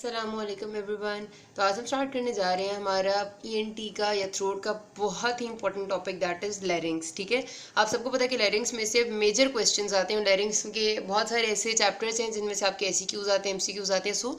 अस्सलामुअलैकुम एवरीवन। तो आज हम स्टार्ट करने जा रहे हैं हमारा ईएनटी का या थ्रोट का बहुत ही important topic, that is larynx. ठीक है, आप सबको पता है कि लैरिंग्स में से मेजर क्वेश्चंस आते हैं। लैरिंग्स के बहुत सारे ऐसे चैप्टर्स हैं जिनमें से आपके एससीक्यूज आते हैं, एमसीक्यूज आते हैं। So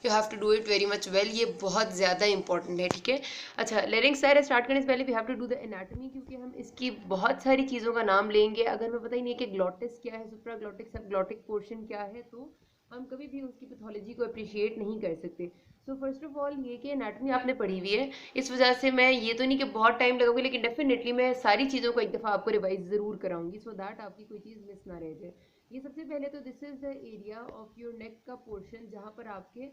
you have to do it very much well, ये बहुत ज़्यादा इंपॉर्टेंट है। ठीक है, अच्छा लैरिंग्स सारे स्टार्ट करने से पहले we have to do the anatomy, क्योंकि हम इसकी बहुत सारी चीज़ों का नाम लेंगे। अगर हमें पता ही नहीं है कि ग्लॉटिस क्या है, सुप्राग्लॉटिक सबग्लॉटिक पोर्शन क्या है, तो हम कभी भी उसकी पैथोलॉजी को अप्रिशिएट नहीं कर सकते। सो फर्स्ट ऑफ ऑल ये कि एनाटॉमी आपने पढ़ी हुई है, इस वजह से मैं ये तो नहीं कि बहुत टाइम लगाऊंगी, लेकिन डेफिनेटली मैं सारी चीज़ों को एक दफ़ा आपको रिवाइज ज़रूर कराऊंगी, सो दैट आपकी कोई चीज़ मिस ना रह जाए। ये सबसे पहले तो this is the area of your neck का पोर्शन, जहाँ पर आपके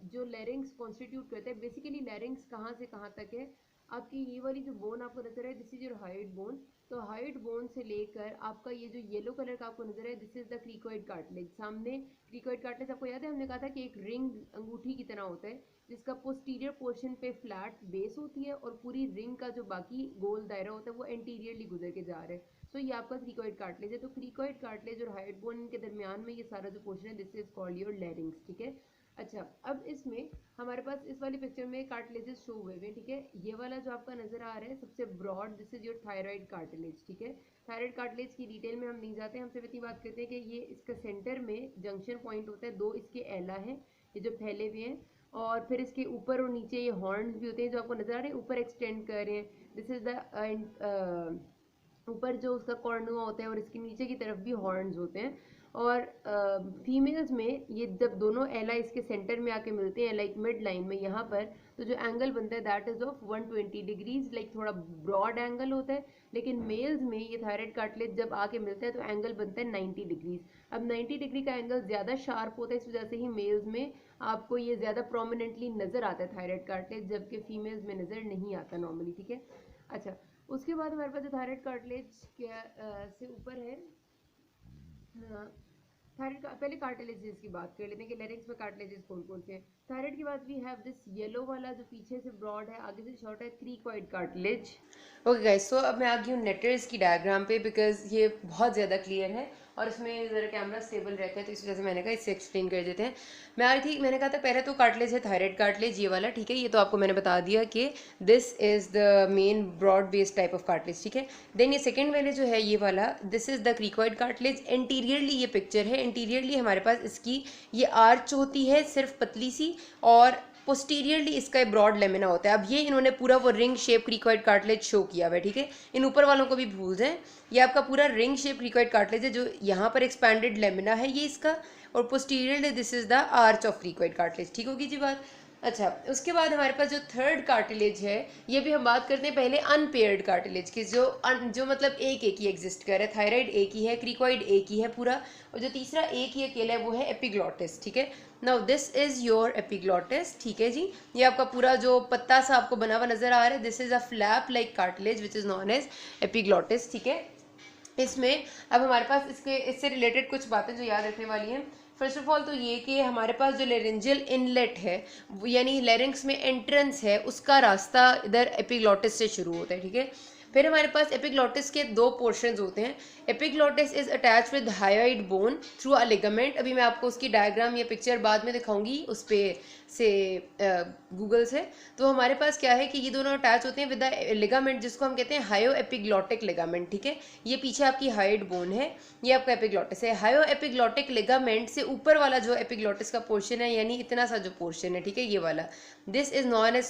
जो लैरिंग्स कॉन्स्टिट्यूट करते हैं। बेसिकली लैरिंग्स कहाँ से कहाँ तक है, आपकी ये वाली जो बोन आपको नजर है, this is your height bone. तो हाइट बोन से लेकर आपका ये जो येलो कलर का आपको नजर है, दिस इज द क्रीकोइड कार्टिलेज। सामने क्रीकोइड कार्टिलेज आपको याद है, हमने कहा था कि एक रिंग अंगूठी की तरह होता है, जिसका पोस्टीरियर पोर्शन पे फ्लैट बेस होती है और पूरी रिंग का जो बाकी गोल दायरा होता है वो एंटीरियरली गुजर के जा रहा है। सो ये आपका क्रीकोइड कार्टिलेज है। तो क्रीकोइड कार्टिलेज और हाइट बोन के दरमियान में ये सारा जो पोर्शन है, दिस इज कॉल्ड योर लैरिंग्स। ठीक है, अच्छा अब इसमें हमारे पास इस वाली पिक्चर में कार्टिलेजेस शो हुए हुए हैं। ठीक है, ये वाला जो आपका नजर आ रहा है सबसे broad, this is your thyroid cartilage. ठीक है, थायराइड कार्टिलेज की डिटेल में हम नहीं जाते, हम सिर्फ इतनी बात करते हैं कि ये इसका सेंटर में जंक्शन पॉइंट होता है, दो इसके एला हैं ये जो फैले हुए हैं, और फिर इसके ऊपर और नीचे ये हॉर्न्स भी होते हैं जो आपको नजर आ रहे हैं, ऊपर एक्सटेंड कर रहे हैं। दिस इज द ऊपर जो उसका कॉर्नुआ होता है और इसके नीचे की तरफ भी हॉर्न्स होते हैं। और फीमेल्स में ये जब दोनों एला इसके सेंटर में आके मिलते हैं, लाइक मिड लाइन में यहाँ पर, तो जो एंगल बनता है that is of 120 degrees, like थोड़ा ब्रॉड एंगल होता है। लेकिन मेल्स में ये थायराइड कार्टिलेज जब आके मिलता है तो एंगल बनता है 90 डिग्रीज। अब 90 डिग्री का एंगल ज़्यादा शार्प होता है, इस वजह से ही मेल्स में आपको ये ज़्यादा प्रोमिनेंटली नज़र आता है थायराइड कार्टिलेज, जबकि फीमेल्स में नज़र नहीं आता नॉर्मली। ठीक है, अच्छा उसके बाद हमारे पास जो थायराइड कार्टिलेज से ऊपर है, थायराइड का पहले कार्टिलेजेस की बात कर लेते हैं कि लैरिंग्स में कार्टिलेजेस कौन कौन से हैं। थायराइड के बाद वी हैव दिस येलो वाला जो पीछे से ब्रॉड है, आगे से शॉर्ट है, क्रीकॉइड कार्टिलेज। ओके गाइस, सो अब मैं आ गई हूँ नेटर्स की डायग्राम पे, बिकॉज ये बहुत ज़्यादा क्लियर है और इसमें ज़रा कैमरा स्टेबल रहता है, तो इस वजह से मैंने कहा इससे एक्सप्लेन कर देते हैं। मैं आ रही थी, मैंने कहा था पहले तो कार्टिलेज है थायराइड कार्टिलेज ये वाला। ठीक है, ये तो आपको मैंने बता दिया कि this is the main broad based type of cartilage. ठीक है, देन ये सेकेंड वाले जो है ये वाला, this is the cricoid cartilage. Anteriorly ये पिक्चर है, एंटीरियरली हमारे पास इसकी ये आर्च होती है सिर्फ पतली सी, और पोस्टीरियरली इसका ब्रॉड लेमिना होता है। अब ये इन्होंने पूरा वो रिंग शेप क्रीकॉइड कार्टिलेज शो किया हुआ है। ठीक है, इन ऊपर वालों को भी भूल जाएं, ये आपका पूरा रिंग शेप क्रीकॉइड कार्टिलेज है, जो यहाँ पर एक्सपैंडेड लेमिना है ये इसका, और posteriorly this is the arch of cricoid cartilage. ठीक होगी जी बात। अच्छा उसके बाद हमारे पास जो थर्ड कार्टिलेज है, ये भी हम बात करते हैं पहले अनपेयर्ड कार्टिलेज की, जो मतलब एक एक ही एग्जिस्ट कर रहा है। थायराइड एक ही है, क्रीकॉइड एक ही है पूरा, और जो तीसरा एक ही अकेला है वो है एपिग्लॉटिस। ठीक है, now this is your epiglottis. ठीक है जी, ये आपका पूरा जो पत्ता सा आपको बना हुआ नजर आ रहा है, this is a flap like cartilage which is known as epiglottis. ठीक है, इसमें अब हमारे पास इससे रिलेटेड कुछ बातें जो याद रखने वाली हैं। फर्स्ट ऑफ ऑल तो ये कि हमारे पास जो लेरेंजियल इनलेट है, यानी लेरिंग्स में एंट्रेंस है, उसका रास्ता इधर एपिग्लॉटिस से शुरू होता है। ठीक है, फिर हमारे पास एपिग्लॉटिस के दो पोर्शंस होते हैं। Epiglottis is attach with hyoid bone through a ligament. अभी मैं आपको उसकी डायग्राम या पिक्चर बाद में दिखाऊंगी उस पर से गूगल से। तो हमारे पास क्या है कि ये दोनों अटैच होते हैं विद द लिगामेंट, जिसको हम कहते हैं हायो एपिग्लॉटिक लिगामेंट। ठीक है, ये पीछे आपकी हायोइड बोन है, ये आपका एपिग्लॉटिस है। हायो एपिग्लॉटिक लिगामेंट से ऊपर वाला जो एपिग्लॉटिस का पोर्शन है, यानी इतना सा जो पोर्शन है, ठीक है, ये वाला, this is known as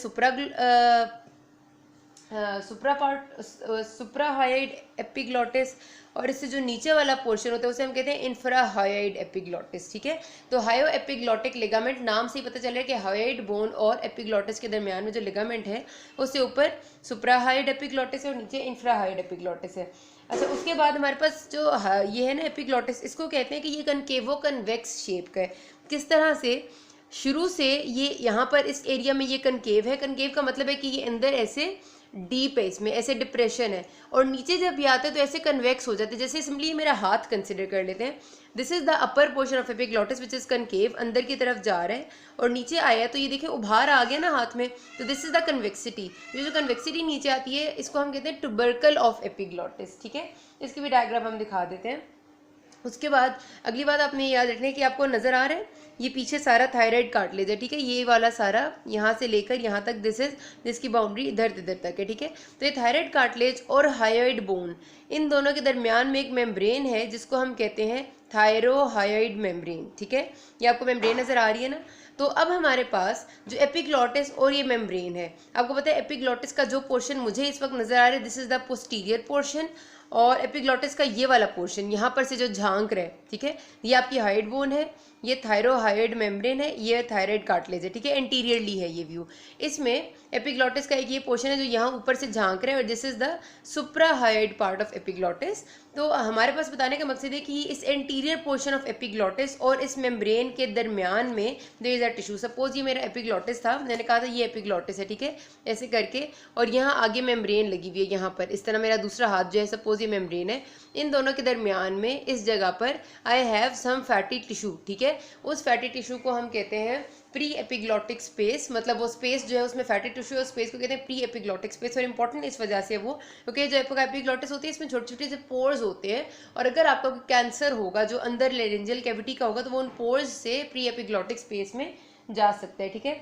suprahyoid epiglottis. और इससे जो नीचे वाला पोर्शन होता है उसे हम कहते हैं इंफ्राहायोइड एपिग्लॉटिस। ठीक है, तो हायो एपिग्लॉटिक लिगामेंट नाम से ही पता चल रहा है कि हायोइड बोन और एपिग्लॉटिस के दरमियान में जो लिगामेंट है उससे ऊपर सुप्राहायोइड एपिग्लॉटिस है और नीचे इंफ्राहायोइड एपिग्लॉटिस है। अच्छा उसके बाद हमारे पास जो ये है ना एपिग्लॉटिस, इसको कहते हैं कि ये कनकेवो कन्वेक्स शेप का है। किस तरह से, शुरू से ये यहाँ पर इस एरिया में ये कनकेव है। कनकेव का मतलब है कि ये अंदर ऐसे डीप है, इसमें ऐसे डिप्रेशन है, और नीचे जब ये आते हैं तो ऐसे कन्वेक्स हो जाते हैं। जैसे सिंपली मेरा हाथ कंसिडर कर लेते हैं, this is the upper portion of epiglottis which is concave, अंदर की तरफ जा रहा है और नीचे आया तो ये देखिए उभार आ गया ना हाथ में, तो दिस इज द कन्वेक्सिटी। ये जो कन्वेक्सिटी नीचे आती है इसको हम कहते हैं ट्यूबरकल ऑफ एपिग्लॉटिस। ठीक है, इसकी भी डायग्राम हम दिखा देते हैं। उसके बाद अगली बात आपने याद रखना है कि आपको नज़र आ रहा है ये पीछे सारा थायराइड कार्टिलेज है, ठीक है, ये वाला सारा यहाँ से लेकर यहाँ तक जिसकी बाउंड्री इधर इधर तक है, ठीक है। तो ये थायराइड कार्टिलेज और हायोइड बोन, इन दोनों के दरमियान में एक मेम्ब्रेन है जिसको हम कहते हैं थायरोहायोइड मेम्ब्रेन, ठीक है। ये आपको मेम्ब्रेन नज़र आ रही है ना। तो अब हमारे पास जो एपिग्लॉटिस और ये मेम्ब्रेन है, आपको पता है एपिग्लॉटिस का जो पोर्शन मुझे इस वक्त नज़र आ रहा है this is the posterior portion, और एपिग्लॉटिस का ये वाला पोर्शन यहाँ पर से जो झांक रहा है, ठीक है, ये आपकी हाइड बोन है, ये थायरोहायोइड मेम्ब्रेन है, ये थायराइड कार्टिलेज है, ठीक है, एंटीरियरली है ये व्यू। इसमें एपिग्लॉटिस का एक ये पोर्शन है जो यहाँ ऊपर से झांक रहा है और this is the सुप्राहायोइड part of epiglottis. तो हमारे पास बताने का मकसद है कि इस एंटीरियर पोर्शन ऑफ एपिग्लॉटिस और इस मेम्ब्रेन के दरमियान में there is a tissue. Suppose ये मेरा एपिग्लॉटिस था, मैंने कहा था ये एपिग्लॉटिस है, ठीक है, ऐसे करके, और यहाँ आगे मेम्ब्रेन लगी हुई है, यहाँ पर इस तरह मेरा दूसरा हाथ जो है सपोज ये मेम्ब्रेन है, इन दोनों के दरमियान में इस जगह पर I have some fatty tissue, ठीक है। उस फैटी टिश्यू को हम कहते हैं प्री एपिग्लॉटिक स्पेस, मतलब वो स्पेस जो है उसमें फैटी टिश्यू है, उस स्पेस को कहते हैं प्री एपिग्लॉटिक स्पेस। और इंपॉर्टेंट इस वजह से वो क्योंकि जो एपिग्लॉटिस होती है इसमें छोटे छोटे से पोर्स होते हैं, और अगर आपका कोई कैंसर होगा जो अंदर लेरेंजियल कैविटी का होगा तो वो उन पोर्स से प्री एपिग्लॉटिक स्पेस में जा सकता है, ठीक है।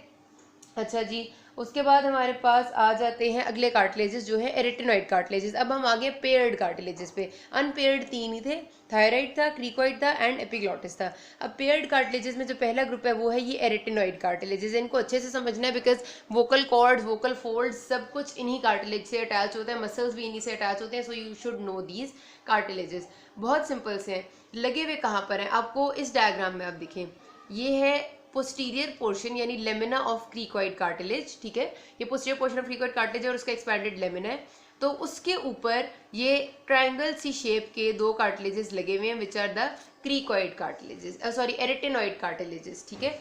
अच्छा जी, उसके बाद हमारे पास आ जाते हैं अगले कार्टिलेजेस जो है एरिटेनॉइड कार्टिलेजेस। अब हम आगे पेयर्ड कार्टिलेजेस पे। अनपेयर्ड 3 ही थे, थायराइड था, क्रीकॉइड था एंड एपिग्लॉटिस था। अब पेयर्ड कार्टिलेजेस में जो पहला ग्रुप है वो है ये एरिटेनॉइड कार्टिलेजेस। इनको अच्छे से समझना है because vocal cords, vocal folds सब कुछ इन्हीं कार्टिलेज से अटैच होता है, मसल्स भी इन्हीं से अटैच होते हैं, so you should know these cartilages. बहुत सिंपल से हैं, लगे हुए कहाँ पर हैं आपको इस डायग्राम में आप देखें, ये है पोस्टीरियर पोर्शन यानी लेमिना ऑफ क्रीकॉइड कार्टिलेज, ठीक है, ये posterior portion of cricoid cartilage और उसका एक्सपैंडेड लेमिना है। तो उसके ऊपर ये ट्रायंगल सी शेप के 2 कार्टिलेजेस लगे हुए हैं which are the cricoid cartilages, sorry arytenoid cartilages, ठीक है।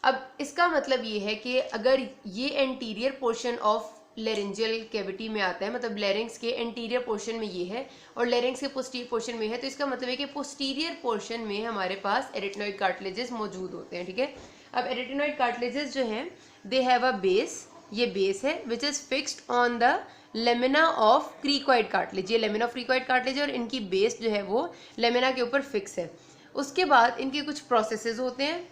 अब इसका मतलब ये है कि अगर ये anterior portion of laryngeal cavity में आता है, मतलब लेरिंग्स के एंटीरियर पोर्शन में ये है और लेरिंग्स के पोस्टीरियर पोर्शन में है, तो इसका मतलब है कि पोस्टीरियर पोर्शन में हमारे पास एरिटेनॉइड कार्टिलेजेस मौजूद होते हैं, ठीक है। अब एरिटेनॉइड कार्टिलेजेस जो हैं दे हैव अ बेस, ये बेस है which is fixed on the lamina of cricoid cartilage. ये लेमिना ऑफ क्रीकॉइड कार्टिलेज है और इनकी बेस जो है वो लेमिना के ऊपर फिक्स है। उसके बाद इनके कुछ प्रोसेसेस होते हैं,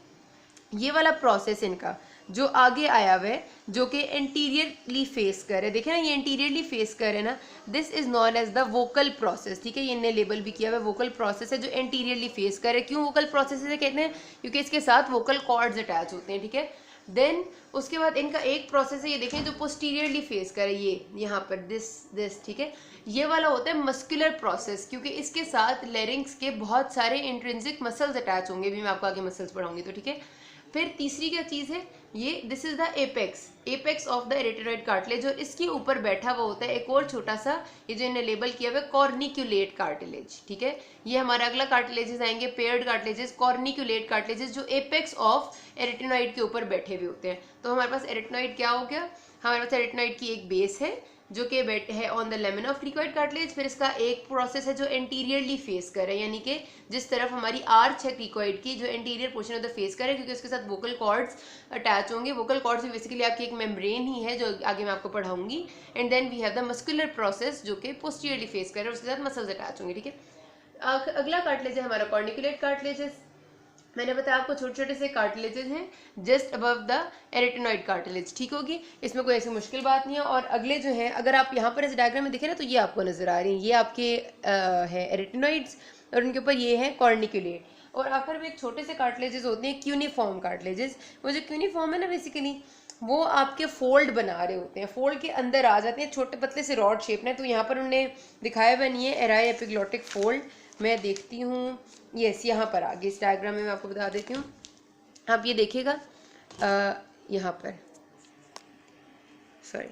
ये वाला प्रोसेस इनका जो आगे आया हुआ है जो कि एंटीरियरली फेस कर है, देखें ना ये एंटीरियरली फेस कर है ना, this is known as the vocal process, ठीक है, ये इन्हें लेबल भी किया हुआ है वोकल प्रोसेस है जो एंटीरियरली फेस कर है। क्यों वोकल प्रोसेस से कहते हैं, क्योंकि इसके साथ वोकल कॉर्ड्स अटैच होते हैं, ठीक है। देन उसके बाद इनका एक प्रोसेस है, ये देखें जो पोस्टीरियरली फेस करे, ये यहाँ पर दिस ठीक है, ये वाला होता है मस्कुलर प्रोसेस, क्योंकि इसके साथ लेरिंग्स के बहुत सारे इंट्रिंसिक मसल्स अटैच होंगे, भी मैं आपको आगे मसल्स पढ़ाऊंगी तो, ठीक है। फिर तीसरी क्या चीज़ है, ये this is the apex of the एरिटेनॉइड cartilage, और इसके ऊपर बैठा हुआ होता है एक और छोटा सा, ये जो इन्हें लेबल किया हुआ है कॉर्निक्यूलेट कार्टिलेज, ठीक है। ये हमारा अगला कार्टिलेजेस आएंगे पेयर्ड कार्टिलेजेस, कॉर्निक्यूलेट कार्टिलेजेस जो एपेक्स ऑफ एरिटेनॉइड के ऊपर बैठे हुए होते हैं। तो हमारे पास एरिटेनॉइड क्या हो गया, हमारे पास एरिटेनॉइड की एक बेस है जो कि बैठ है on the lamina of cricoid cartilage, फिर इसका एक प्रोसेस है जो एंटीरियरली फेस कर है, यानी कि जिस तरफ हमारी आर्च है क्रीकॉइड की जो anterior portion of the face कर है, क्योंकि उसके साथ वोकल कॉर्ड्स अटैच होंगे। वोकल कॉर्ड्स भी बेसिकली आपकी एक मेम्ब्रेन ही है जो आगे मैं आपको पढ़ाऊंगी। And then we have the muscular process जो कि पोस्टीरियरली फेस कर है और उसके साथ मसल्स अटैच होंगे, ठीक है। अगला कार्टिलेज है हमारा कॉर्निकुलेट कार्टिलेजेस। मैंने बताया आपको छोटे छोटे से कार्टिलेजेस हैं जस्ट अबव द एरिटेनॉइड कार्टिलेज, ठीक होगी, इसमें कोई ऐसी मुश्किल बात नहीं है। और अगले जो हैं, अगर आप यहाँ पर इस डायग्राम में देखें ना तो ये आपको नजर आ रही हैं, ये आपके है एरिटेनॉइड्स और उनके ऊपर ये है कॉर्निकुलेट। और आखिर में एक छोटे से कार्टिलेजेस होते हैं क्यूनिफॉर्म कार्टिलेजेस। वो जो क्यूनिफॉर्म है ना बेसिकली वो आपके फोल्ड बना रहे होते हैं, फोल्ड के अंदर आ जाते हैं छोटे पतले से रॉड शेप में। तो यहाँ पर उन्होंने दिखाया हुआ नहीं है एराई एपिग्लॉटिक फोल्ड, मैं देखती हूँ, यस यहाँ पर आगे इस डायग्राम में मैं आपको बता देती हूँ। आप ये देखिएगा यहाँ पर, सॉरी,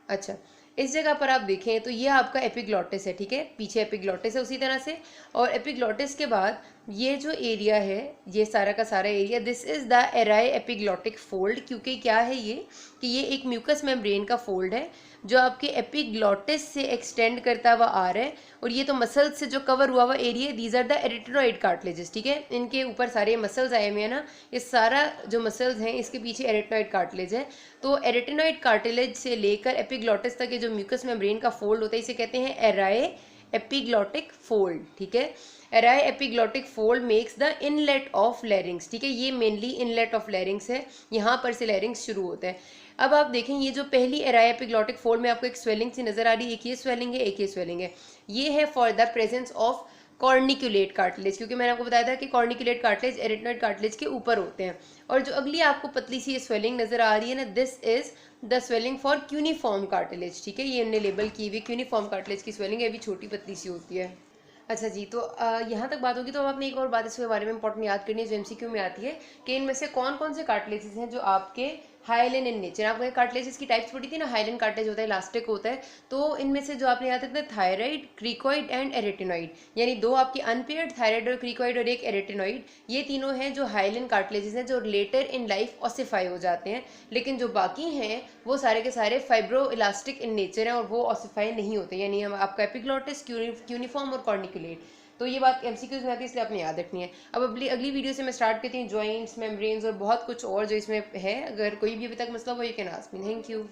अच्छा इस जगह पर आप देखें तो ये आपका एपिग्लॉटिस है, ठीक है, पीछे एपिग्लॉटिस है उसी तरह से। और एपिग्लॉटिस के बाद ये जो एरिया है, ये सारा का सारा area, this is the aryepiglottic fold. क्योंकि क्या है ये कि ये एक म्यूकस मेम्ब्रेन का फोल्ड है जो आपके एपिग्लॉटिस से एक्सटेंड करता हुआ आ रहा है। और ये तो मसल्स से जो कवर हुआ हुआ area, these are the arytenoid cartilages, ठीक है, इनके ऊपर सारे मसल्स आए हुए हैं ना, ये सारा जो मसल्स हैं इसके पीछे एरिटेनॉइड कार्टिलेज है। तो एरिटेनॉइड कार्टिलेज से लेकर एपिग्लॉटिस तक जो म्यूकस मेम्ब्रेन का फोल्ड होता है इसे कहते हैं एराई एपिग्लॉटिक फोल्ड, ठीक है। Aryepiglottic fold makes the inlet of larynx, ठीक है, ये मेनली इनलेट ऑफ लैरिंग्स है, यहाँ पर से लैरिंग्स शुरू होता है। अब आप देखें ये जो पहली एराई एपिग्लोटिक फोल्ड में आपको एक स्वेलिंग सी नजर आ रही है, एक ये स्वेलिंग है, एक ये स्वेलिंग है, ये है for the presence of corniculate cartilage, क्योंकि मैंने आपको बताया था कि कॉर्निकुलेट कार्टिलेज एरिथनॉइड कार्टिलेज के ऊपर होते हैं। और जो अगली आपको पतली सी स्वेलिंग नजर आ रही है ना, this is the swelling for cuneiform cartilage, ठीक है, ये हमने लेबल की हुई क्यूनिफॉर्म कार्टिलेज की स्वेलिंग है, अभी छोटी पतली सी होती है। अच्छा जी, तो यहाँ तक बात होगी तो अब आपने एक और बात इसके बारे में इंपॉर्टेंट याद करनी है जो एमसीक्यू में आती है कि इनमें से कौन कौन से कार्टिलेजेस हैं जो आपके हाइलेन इन नेचर। आपको कार्टिलेजेस की टाइप्स पड़ी थी ना, हाइलेन कार्टिलेज होता है, इलास्टिक होता है, तो इनमें से जो आपने याद रखना है थायराइड, क्रिकोइड एंड एरेटिनॉइड, यानी दो आपकी अनपेयर्ड थायराइड और क्रिकोइड और एक एरेटिनॉइड, ये तीनों हैं जो हाइलेन कार्टिलेजेस हैं जो लेटर इन लाइफ ऑसिफाई हो जाते हैं। लेकिन जो बाकी हैं वो सारे के सारे फाइब्रो इलास्टिक इन नेचर हैं और वो ऑसिफाई नहीं होते, यानी हम आपका एपिग्लोटिस, क्यूनिफॉर्म और कॉर्निकुलेट। तो ये बात एमसीक्यूज में आती है इसलिए आपने याद रखनी है। अब अगली वीडियो से मैं स्टार्ट करती हूँ जॉइंट्स, मेम्ब्रेन्स और बहुत कुछ और जो इसमें है। अगर कोई भी अभी तक मसला हो, you can ask me. Thank you.